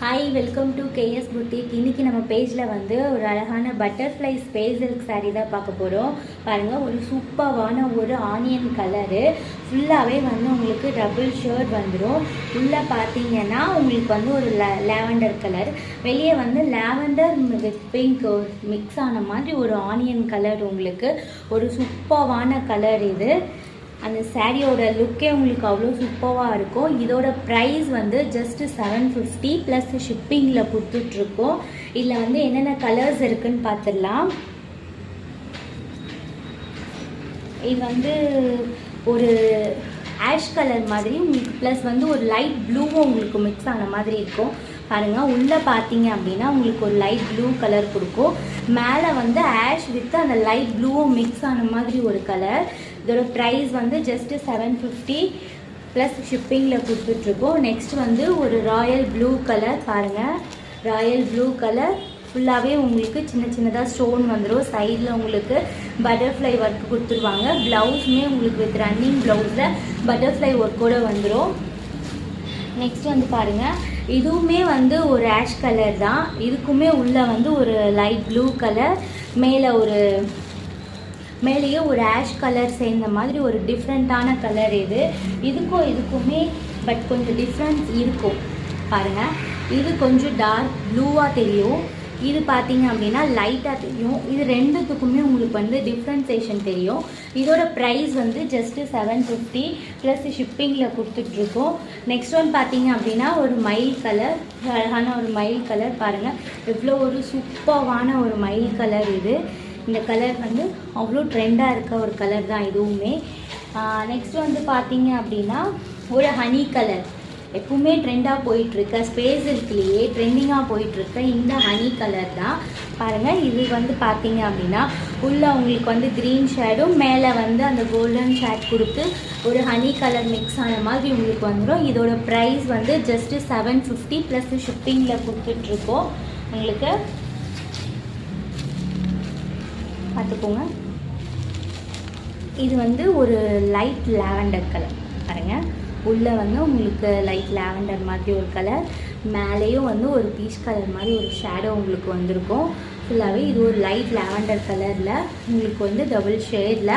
Hi, welcome to KS boutique. இன்றைக்கி நம்ம பேஜில் வந்து ஒரு அழகான பட்டர்ஃப்ளை ஸ்பேஸ் சில்க் சாரீ தான் பார்க்க போகிறோம். பாருங்கள், ஒரு சூப்பரான ஒரு ஆனியன் கலரு ஃபுல்லாகவே வந்து உங்களுக்கு டபுள் ஷர்ட் வந்துடும். உள்ளே பார்த்தீங்கன்னா உங்களுக்கு வந்து ஒரு லேவண்டர் கலர், வெளியே வந்து லேவண்டர் வித் பிங்க் மிக்ஸ் ஆன மாதிரி ஒரு ஆனியன் கலர். உங்களுக்கு ஒரு சூப்பரான கலர் இது. அந்த சாரியோட லுக்கே உங்களுக்கு அவ்வளோ சூப்பராக இருக்கும். இதோட ப்ரைஸ் வந்து ஜஸ்ட்டு 750 ப்ளஸ் ஷிப்பிங்கில் கொடுத்துட்ருக்கோம். இதில் வந்து என்னென்ன கலர்ஸ் இருக்குதுன்னு பார்த்துடலாம். இது வந்து ஒரு ஆஷ் கலர் மாதிரி உங்களுக்கு ப்ளஸ் வந்து ஒரு லைட் ப்ளூவும் உங்களுக்கு மிக்ஸ் ஆன மாதிரி இருக்கும். பாருங்கள், உள்ளே பார்த்தீங்க அப்படின்னா உங்களுக்கு ஒரு லைட் ப்ளூ கலர் கொடுக்கும். மேலே வந்து ஆஷ் வித் அந்த லைட் ப்ளூவும் மிக்ஸ் ஆன மாதிரி ஒரு கலர். இதோட ப்ரைஸ் வந்து ஜஸ்ட்டு 750 ப்ளஸ் ஷிப்பிங்கில் கொடுத்துட்ருக்கோம். நெக்ஸ்ட் வந்து ஒரு ராயல் ப்ளூ கலர். பாருங்கள், ராயல் ப்ளூ கலர் ஃபுல்லாகவே உங்களுக்கு சின்ன சின்னதாக ஸ்டோன் வந்துடும். சைடில் உங்களுக்கு பட்டர்ஃப்ளை ஒர்க் கொடுத்துருவாங்க. ப்ளவுஸுமே உங்களுக்கு வித் ரன்னிங் ப்ளவுஸில் பட்டர்ஃப்ளை ஒர்க்கோடு வந்துடும். நெக்ஸ்ட் வந்து பாருங்கள், இதுவுமே வந்து ஒரு ஆஷ் கலர் தான். இதுக்குமே உள்ளே வந்து ஒரு லைட் ப்ளூ கலர், மேலேயே ஒரு ஆஷ் கலர் சேர்ந்த மாதிரி ஒரு டிஃப்ரெண்ட்டான கலர் இது. இதுக்குமே பட் கொஞ்சம் டிஃப்ரென்ஸ் இருக்கும். பாருங்கள், இது கொஞ்சம் டார்க் ப்ளூவாக தெரியும், இது பார்த்தீங்க அப்படின்னா லைட்டாக தெரியும். இது ரெண்டுத்துக்குமே உங்களுக்கு வந்து டிஃப்ரென்சேஷன் தெரியும். இதோட ப்ரைஸ் வந்து ஜஸ்ட்டு 750 ப்ளஸ் ஷிப்பிங்கில் கொடுத்துட்ருக்கோம். நெக்ஸ்ட் ஒன் பார்த்தீங்க அப்படின்னா ஒரு மயில் கலர், அழகான ஒரு மயில் கலர். பாருங்கள், எவ்வளோ ஒரு சூப்பரான ஒரு மயில் கலர் இது. இந்த கலர் வந்து அவ்வளோ ட்ரெண்டாக இருக்க ஒரு கலர் தான் இதுவுமே. நெக்ஸ்ட் வந்து பார்த்தீங்க அப்படின்னா ஒரு ஹனி கலர். எப்பவுமே ட்ரெண்டாக போயிட்டுருக்க ஸ்பேஸ் சில்க்லேயே ட்ரெண்டிங்காக போயிட்டுருக்க இந்த ஹனி கலர் தான். பாருங்கள், இது வந்து பார்த்தீங்க அப்படின்னா உள்ளே உங்களுக்கு வந்து க்ரீன் ஷேடும் மேலே வந்து அந்த கோல்டன் ஷேட் கொடுத்து ஒரு ஹனி கலர் மிக்ஸ் ஆன மாதிரி உங்களுக்கு வந்துடும். இதோட ப்ரைஸ் வந்து ஜஸ்ட்டு 750 ப்ளஸ் ஷிப்பிங்கில் கொடுத்துட்ருக்கோம். உங்களுக்கு பார்த்துக்கோங்க, இது வந்து ஒரு லைட் லாவெண்டர் கலர். பாருங்கள், உள்ளே வந்து உங்களுக்கு லைட் லாவெண்டர் மாதிரி ஒரு கலர், மேலேயும் வந்து ஒரு பீச் கலர் மாதிரி ஒரு ஷேடோ உங்களுக்கு வந்திருக்கும். ஃபுல்லாகவே இது ஒரு லைட் லாவெண்டர் கலரில் உங்களுக்கு வந்து டபுள் ஷேடில்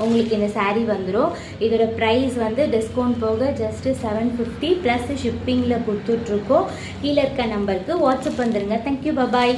உங்களுக்கு இந்த சாரீ வந்துடும். இதோட ப்ரைஸ் வந்து டிஸ்கவுண்ட் போக ஜஸ்ட்டு 750 ப்ளஸ் ஷிப்பிங்கில் கொடுத்துட்ருக்கோம். கீழே இருக்க நம்பருக்கு வாட்ஸ்அப் வந்துடுங்க. Thank you, bye bye.